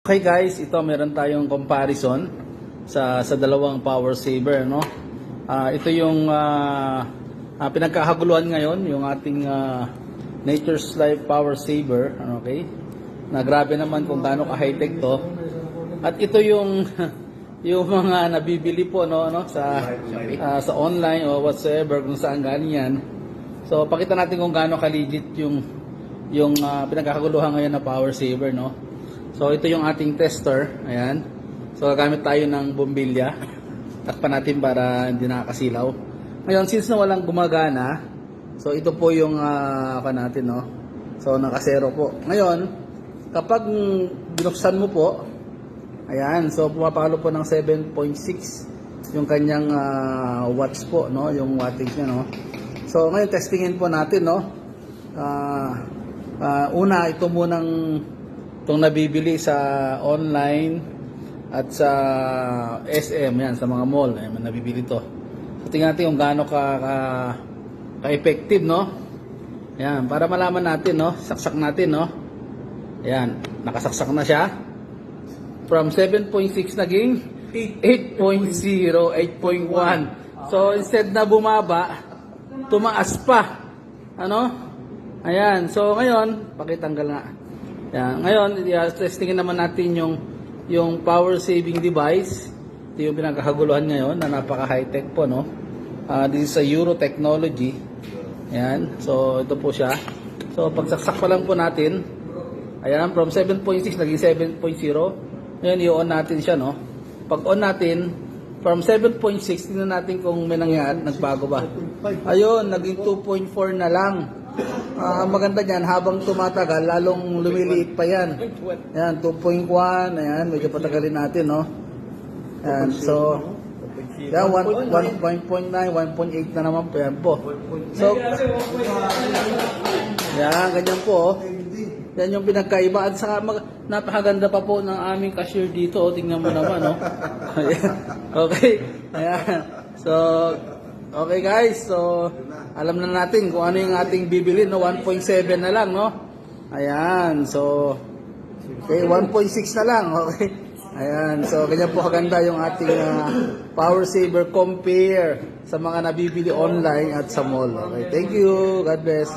Okay guys, ito meron tayong comparison sa dalawang power saver, no? Ito yung pinagkakaguluhan ngayon, yung ating Nature's Life power saver, okay? Na grabe naman kung gaano ka high-tech to. At ito yung yung mga nabibili po no sa online o whatsoever kung saan galing yan. So pakita natin kung gaano ka legit yung pinagkakaguluhan ngayon na power saver, no? So ito yung ating tester, ayan. So gagamit tayo ng bombilya. Takpan natin para hindi nakakasilaw. Ngayon, since na walang gumagana, so ito po yung natin, no. So nakasero po. Ngayon, kapag binuksan mo po, ayan, so pumapalo po ng 7.6 yung kanyang watts po, no, yung wattage niya, no. So ngayon testingin po natin, no. Una, ito munang itong nabibili sa online at sa SM, yan, sa mga mall, ayan, nabibili to. So tingnan natin kung gaano ka-effective, no? Ayan, para malaman natin, no? Saksak natin, no? Ayan, nakasaksak na siya. From 7.6 naging 8.0, 8.1. So instead na bumaba, tumaas pa. Ano? Ayan, so ngayon, pakitanggal nga. Yan. Ngayon, testingin naman natin yung power saving device. Ito yung pinagkakaguluhan ngayon na napaka high-tech po, no? This is a Euro technology. Ayan. So, ito po siya. So, pagsaksak pa lang po natin. Ayan, from 7.6 naging 7.0. Ngayon, i-on natin siya, no? Pag on natin, from 7.6, tingnan natin kung may nangyari, nagbago ba. Ayun, naging 2.4 na lang. Maganda dyan, habang tumatagal, lalong lumiliit pa yan. Ayan, 2.1, ayan, medyo patagalin natin, no? Ayan, so, yan, 1.9, 1.8 na naman po, yan po. So, yan, ganyan po, oh. Yan yung pinagkaiba. At saka, napakaganda pa po ng aming cashier dito, oh. Tingnan mo naman, no? Okay, ayan. So, okay guys, so alam na natin kung ano yung ating bibili, no? 1.7 na lang, no? Ayan, so okay, 1.6 na lang, okay? Ayan, so ganyan po kaganda yung ating power saver compare sa mga nabibili online at sa mall. Okay, thank you, God bless.